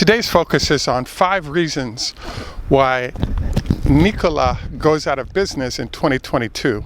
Today's focus is on 5 reasons why Nikola goes out of business in 2022.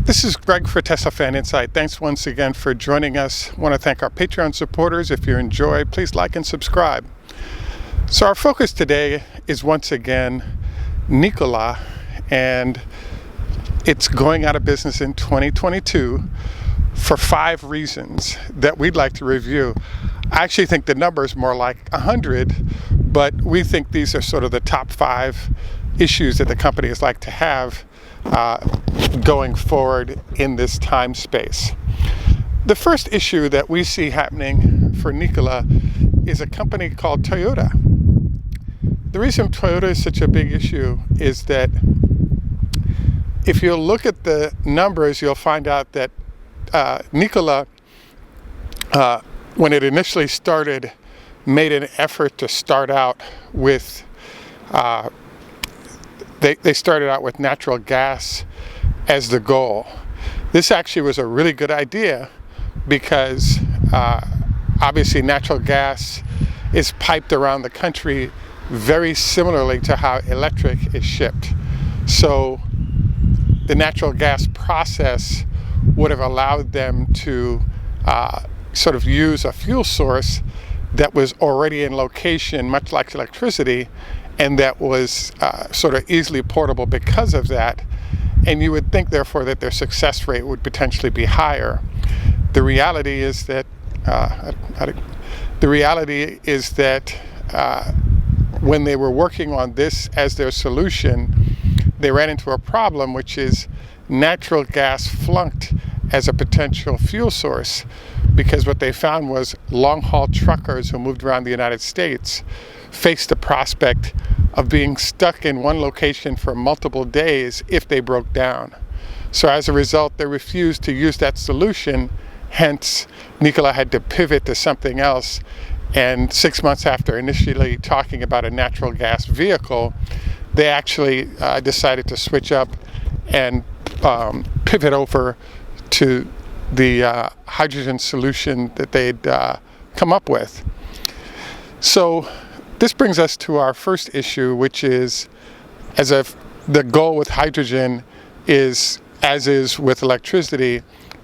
This is Greg for Teslafaninsight. Thanks once again for joining us. I want to thank our Patreon supporters. If you enjoy, please like and subscribe. So our focus today is once again Nikola, and it's going out of business in 2022 for 5 reasons that we'd like to review. I actually think the number is more like 100, but we think these are sort of the top 5 issues that the company is like to have going forward in this time space. The first issue that we see happening for Nikola is a company called Toyota. The reason Toyota is such a big issue is that if you look at the numbers, you'll find out that Nikola, when it initially started, made an effort to start out with, they started out with natural gas as the goal. This actually was a really good idea because obviously natural gas is piped around the country very similarly to how electric is shipped. So the natural gas process would have allowed them to sort of use a fuel source that was already in location, much like electricity, and that was sort of easily portable because of that. And you would think, therefore, that their success rate would potentially be higher. The reality is that when they were working on this as their solution, they ran into a problem, which is natural gas flunked as a potential fuel source, because what they found was long-haul truckers who moved around the United States faced the prospect of being stuck in one location for multiple days if they broke down. So as a result, they refused to use that solution. Hence, Nikola had to pivot to something else. And 6 months after initially talking about a natural gas vehicle, they actually decided to switch up and pivot over to the hydrogen solution that they'd come up with. So this brings us to our first issue, which is, as if the goal with hydrogen is, as is with electricity,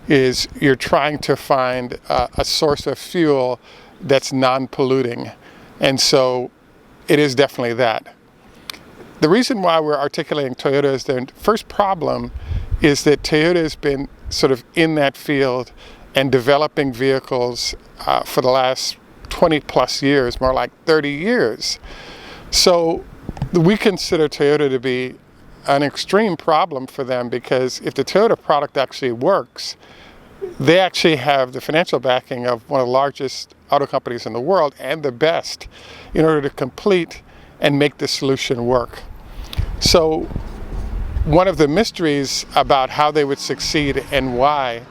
is you're trying to find a source of fuel that's non-polluting. And so it is definitely that. The reason why we're articulating Toyota as their first problem is that Toyota has been sort of in that field and developing vehicles for the last 20 plus years, more like 30 years. So we consider Toyota to be an extreme problem for them, because if the Toyota product actually works, they actually have the financial backing of one of the largest auto companies in the world and the best in order to complete and make the solution work. So one of the mysteries about how they would succeed and why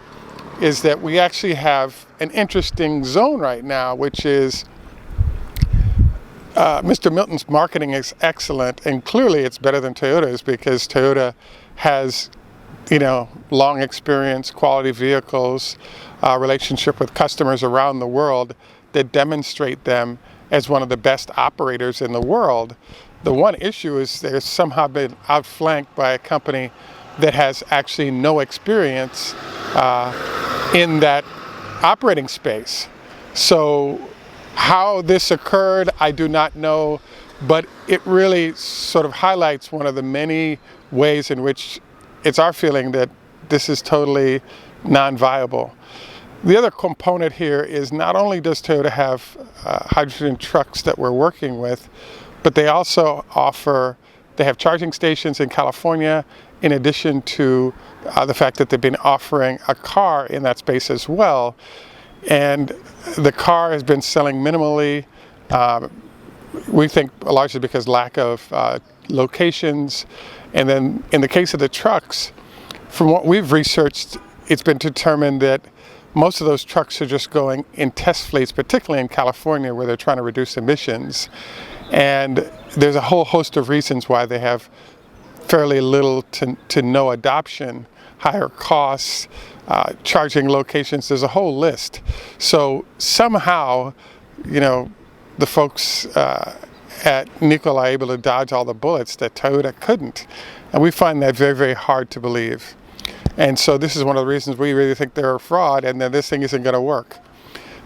is that we actually have an interesting zone right now, which is Mr. Milton's marketing is excellent, and clearly it's better than Toyota's, because Toyota has, long experience, quality vehicles, relationship with customers around the world that demonstrate them as one of the best operators in the world. The one issue is they've somehow been outflanked by a company that has actually no experience in that operating space. So how this occurred, I do not know, but it really sort of highlights one of the many ways in which it's our feeling that this is totally non-viable. The other component here is not only does Toyota have hydrogen trucks that we're working with, but they also they have charging stations in California, in addition to the fact that they've been offering a car in that space as well. And the car has been selling minimally, we think largely because lack of locations. And then in the case of the trucks, from what we've researched, it's been determined that most of those trucks are just going in test fleets, particularly in California, where they're trying to reduce emissions. And there's a whole host of reasons why they have fairly little to no adoption, higher costs, charging locations. There's a whole list. So somehow, the folks at Nikola are able to dodge all the bullets that Toyota couldn't. And we find that very, very hard to believe. And so this is one of the reasons we really think they're a fraud and that this thing isn't going to work.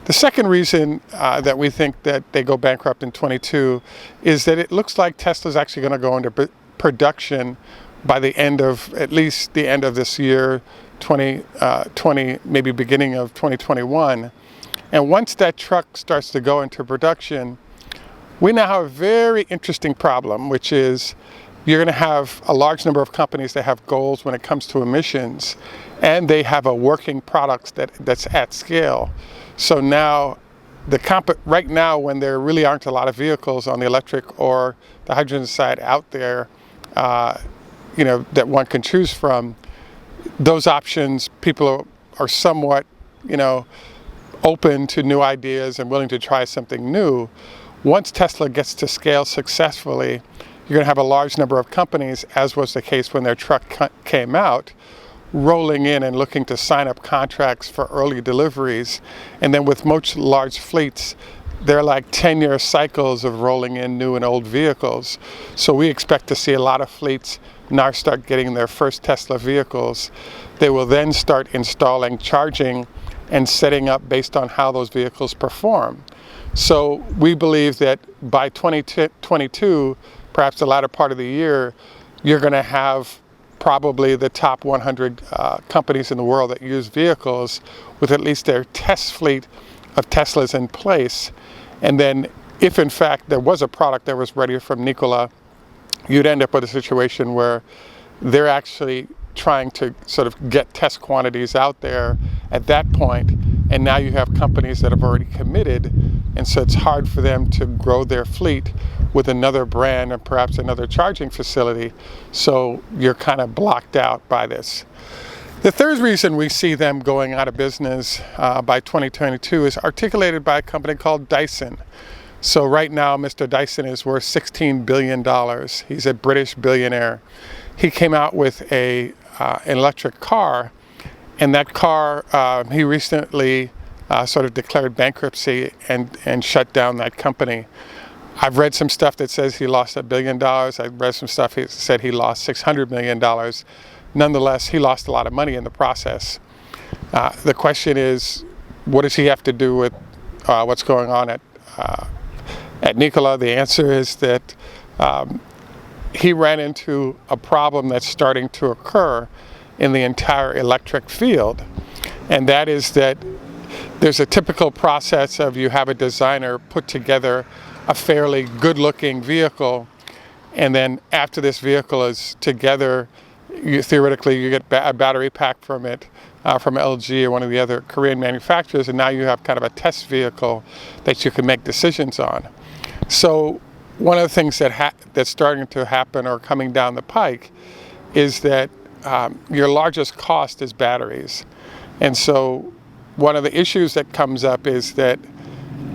The second reason that we think that they go bankrupt in 22 is that it looks like Tesla's actually going to go into production by the end of, at least the end of this year, 2020, maybe beginning of 2021. And once that truck starts to go into production, we now have a very interesting problem, which is you're going to have a large number of companies that have goals when it comes to emissions, and they have a working product that's at scale. So now, right now, when there really aren't a lot of vehicles on the electric or the hydrogen side out there, that one can choose from, those options, people are somewhat, open to new ideas and willing to try something new. Once Tesla gets to scale successfully, you're going to have a large number of companies, as was the case when their truck came out, rolling in and looking to sign up contracts for early deliveries. And then with most large fleets, they're like 10-year cycles of rolling in new and old vehicles. So we expect to see a lot of fleets now start getting their first Tesla vehicles. They will then start installing charging and setting up based on how those vehicles perform. So we believe that by 2022, perhaps the latter part of the year, you're going to have probably the top 100 companies in the world that use vehicles with at least their test fleet of Teslas in place. And then if in fact there was a product that was ready from Nikola, you'd end up with a situation where they're actually trying to sort of get test quantities out there at that point, and now you have companies that have already committed, and so it's hard for them to grow their fleet with another brand and perhaps another charging facility, so you're kind of blocked out by this. The third reason we see them going out of business by 2022 is articulated by a company called Dyson. So right now, Mr. Dyson is worth $16 billion. He's a British billionaire. He came out with an electric car, and that car, he recently sort of declared bankruptcy and shut down that company. I've read some stuff that says he lost $1 billion. I've read some stuff that said he lost $600 million. Nonetheless, he lost a lot of money in the process. The question is, what does he have to do with what's going on at Nikola? The answer is that he ran into a problem that's starting to occur in the entire electric field. And that is that there's a typical process of you have a designer put together a fairly good-looking vehicle, and then after this vehicle is together, theoretically you get a battery pack from it, from LG or one of the other Korean manufacturers, and now you have kind of a test vehicle that you can make decisions on. So one of the things that's starting to happen or coming down the pike is that your largest cost is batteries. And so one of the issues that comes up is that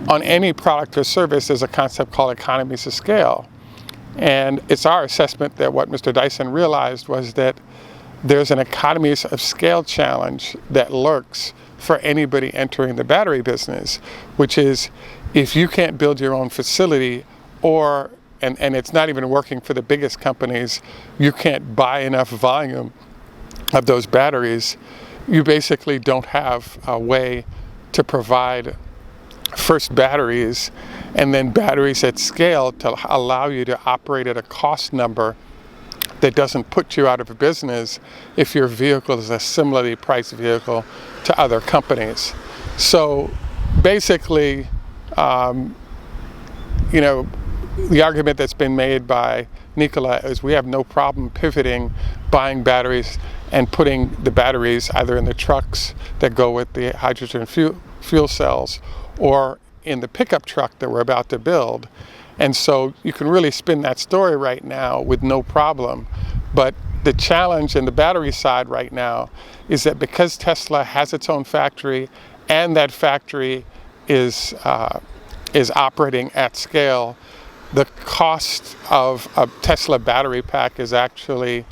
on any product or service, there's a concept called economies of scale. And it's our assessment that what Mr. Dyson realized was that there's an economies of scale challenge that lurks for anybody entering the battery business, which is if you can't build your own facility, and it's not even working for the biggest companies, you can't buy enough volume of those batteries, you basically don't have a way to provide first batteries and then batteries at scale to allow you to operate at a cost number that doesn't put you out of business if your vehicle is a similarly priced vehicle to other companies. So basically, the argument that's been made by Nikola is we have no problem pivoting, buying batteries and putting the batteries either in the trucks that go with the hydrogen fuel cells or in the pickup truck that we're about to build. And so you can really spin that story right now with no problem. But the challenge in the battery side right now is that because Tesla has its own factory and that factory is operating at scale, the cost of a Tesla battery pack is actually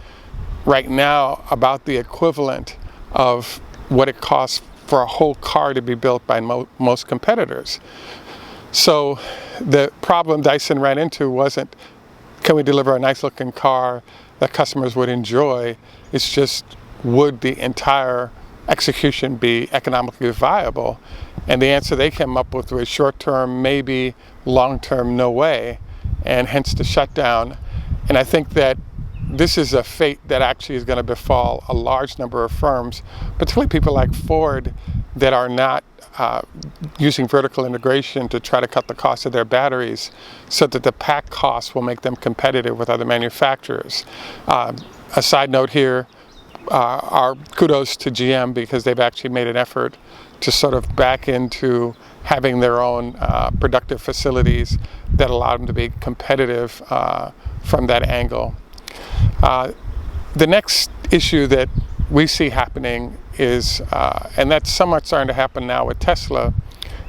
right now about the equivalent of what it costs for a whole car to be built by most competitors. So the problem Dyson ran into wasn't, can we deliver a nice looking car that customers would enjoy? It's just, would the entire execution be economically viable? And the answer they came up with was short-term, maybe, long-term, no way, and hence the shutdown. And I think that this is a fate that actually is going to befall a large number of firms, particularly people like Ford that are not using vertical integration to try to cut the cost of their batteries so that the pack costs will make them competitive with other manufacturers. A side note here, our kudos to GM because they've actually made an effort to sort of back into having their own productive facilities that allow them to be competitive from that angle. The next issue that we see happening is, and that's somewhat starting to happen now with Tesla,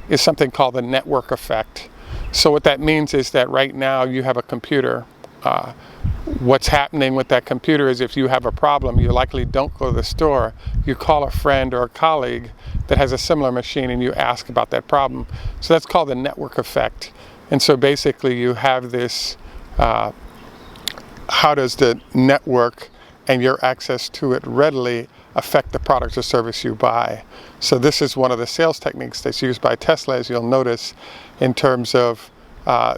is something called the network effect. So what that means is that right now you have a computer. What's happening with that computer is if you have a problem, you likely don't go to the store. You call a friend or a colleague that has a similar machine and you ask about that problem. So that's called the network effect. And so basically you have this, how does the network and your access to it readily affect the product or service you buy? So this is one of the sales techniques that's used by Tesla, as you'll notice, in terms of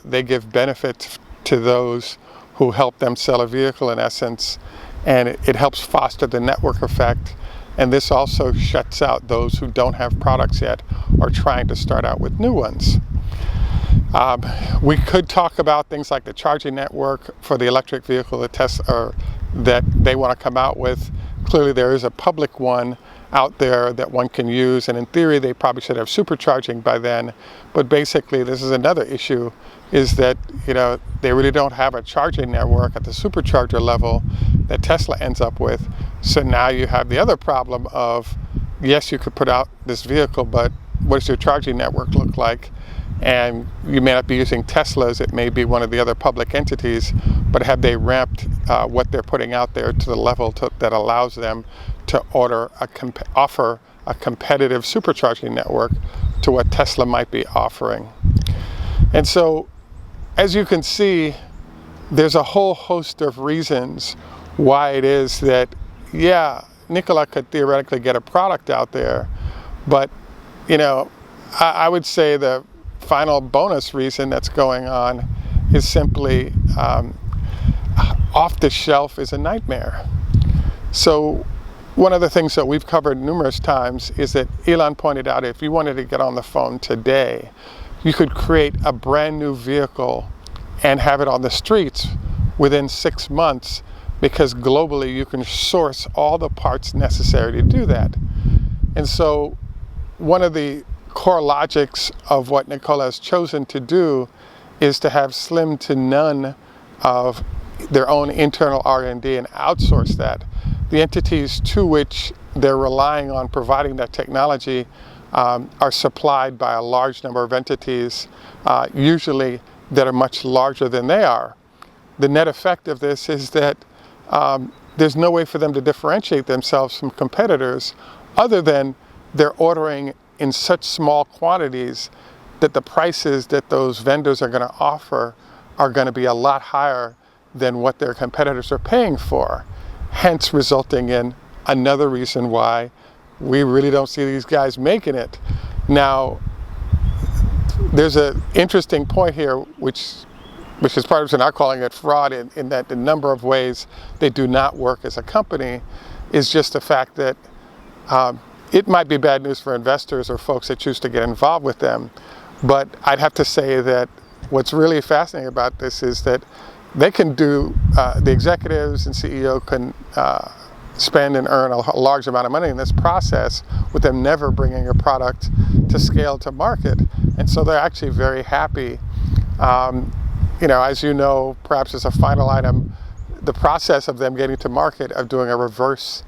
they give benefits to those who help them sell a vehicle in essence, and it helps foster the network effect. And this also shuts out those who don't have products yet or trying to start out with new ones. We could talk about things like the charging network for the electric vehicle that they want to come out with. Clearly there is a public one out there that one can use, and in theory they probably should have supercharging by then. But basically this is another issue, is that they really don't have a charging network at the supercharger level that Tesla ends up with. So now you have the other problem of, yes, you could put out this vehicle, but what does your charging network look like? And you may not be using Teslas, it may be one of the other public entities, but have they ramped what they're putting out there to the level that allows them to offer a competitive supercharging network to what Tesla might be offering? And so, as you can see, there's a whole host of reasons why it is that, yeah, Nikola could theoretically get a product out there, but, I would say the final bonus reason that's going on is simply off the shelf is a nightmare. So one of the things that we've covered numerous times is that Elon pointed out if you wanted to get on the phone today, you could create a brand new vehicle and have it on the streets within 6 months, because globally you can source all the parts necessary to do that. And so one of the core logics of what Nikola has chosen to do is to have slim to none of their own internal R&D and outsource that. The entities to which they're relying on providing that technology are supplied by a large number of entities, usually that are much larger than they are. The net effect of this is that there's no way for them to differentiate themselves from competitors other than they're ordering in such small quantities that the prices that those vendors are going to offer are going to be a lot higher than what their competitors are paying for, hence resulting in another reason why we really don't see these guys making it. Now, there's an interesting point here, which is part of it, not calling it fraud, in that the number of ways they do not work as a company is just the fact that it might be bad news for investors or folks that choose to get involved with them. But I'd have to say that what's really fascinating about this is that they can do, the executives and CEO can spend and earn a large amount of money in this process with them never bringing a product to scale to market. And so they're actually very happy. As you know, perhaps as a final item, the process of them getting to market, of doing a reverse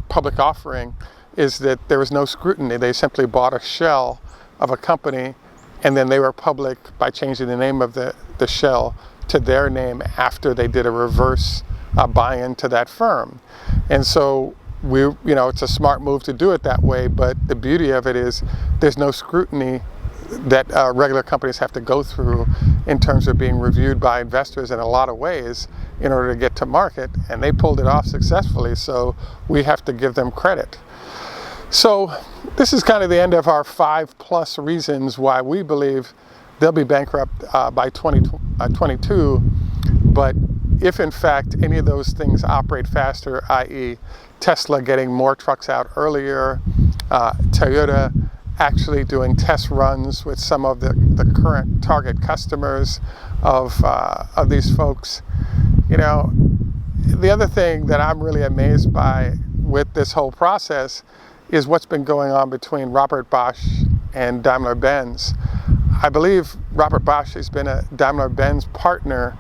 public offering, is that there was no scrutiny. They simply bought a shell of a company, and then they were public by changing the name of the shell to their name after they did a reverse buy-in to that firm. And so it's a smart move to do it that way, but the beauty of it is there's no scrutiny that regular companies have to go through in terms of being reviewed by investors in a lot of ways in order to get to market, and they pulled it off successfully, so we have to give them credit. So this is kind of the end of our 5+ reasons why we believe they'll be bankrupt by 2022, but if in fact any of those things operate faster, i.e. Tesla getting more trucks out earlier, Toyota actually doing test runs with some of the current target customers of these folks. You know, the other thing that I'm really amazed by with this whole process is what's been going on between Robert Bosch and Daimler-Benz. I believe Robert Bosch has been a Daimler-Benz partner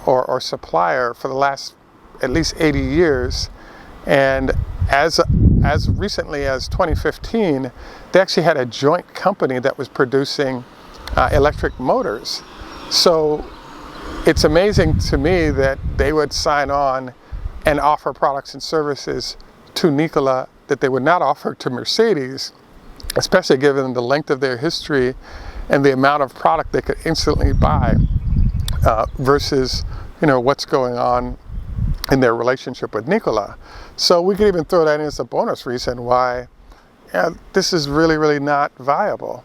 or supplier for the last at least 80 years. And as recently as 2015, they actually had a joint company that was producing electric motors. So it's amazing to me that they would sign on and offer products and services to Nikola that they would not offer to Mercedes, especially given the length of their history and the amount of product they could instantly buy versus, you know, what's going on in their relationship with Nikola. So we could even throw that in as a bonus reason why this is really, really not viable.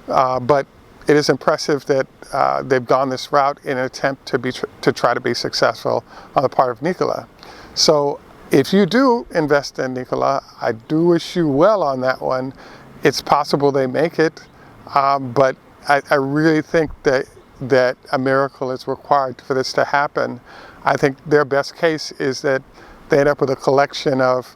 But it is impressive that they've gone this route in an attempt to try to be successful on the part of Nikola. So if you do invest in Nikola, I do wish you well on that one. It's possible they make it, but I really think that a miracle is required for this to happen. I think their best case is that they end up with a collection of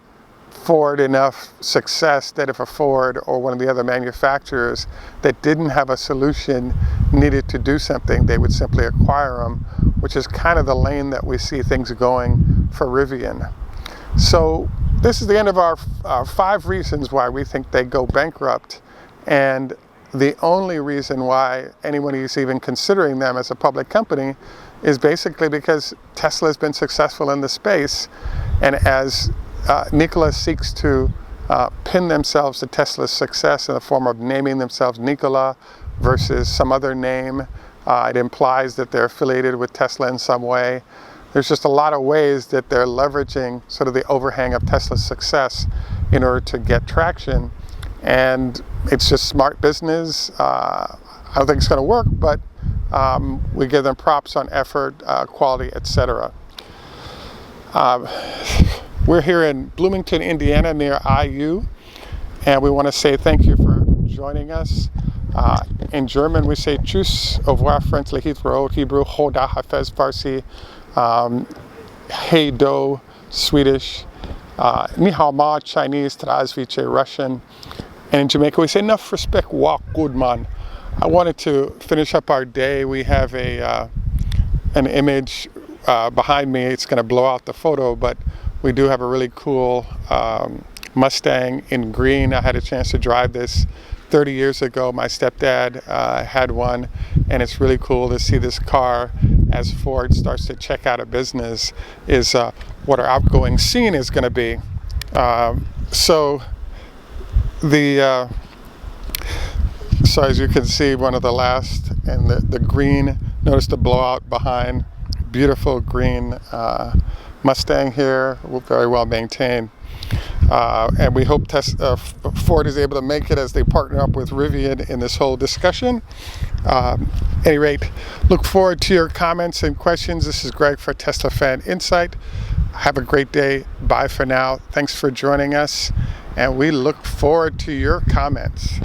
Ford enough success that if a Ford or one of the other manufacturers that didn't have a solution needed to do something, they would simply acquire them, which is kind of the lane that we see things going for Rivian. So this is the end of our 5 reasons why we think they go bankrupt, and the only reason why anyone is even considering them as a public company is basically because Tesla has been successful in the space, and as Nikola seeks to pin themselves to Tesla's success in the form of naming themselves Nikola versus some other name, it implies that they're affiliated with Tesla in some way. There's just a lot of ways that they're leveraging sort of the overhang of Tesla's success in order to get traction, and it's just smart business. I don't think it's going to work, but we give them props on effort, quality, etc. We're here in Bloomington, Indiana, near IU, and we want to say thank you for joining us. In German, we say Tschüss, au revoir, friendly Heathrow, Hebrew, Hoda, Hafez, Farsi, Hey Do, Swedish, Ni Hao Ma, Chinese, Trazviche, Russian, and in Jamaica, we say enough respect, walk, good man. I wanted to finish up our day. We have an image behind me. It's going to blow out the photo, but we do have a really cool Mustang in green. I had a chance to drive this 30 years ago. My stepdad had one, and it's really cool to see this car as Ford starts to check out a business is what our outgoing scene is going to be. So as you can see, one of the last, and the green, notice the blowout behind, beautiful green Mustang here, very well maintained. And we hope Ford is able to make it as they partner up with Rivian in this whole discussion. At any rate, look forward to your comments and questions. This is Greg for Teslafaninsight. Have a great day. Bye for now. Thanks for joining us, and we look forward to your comments.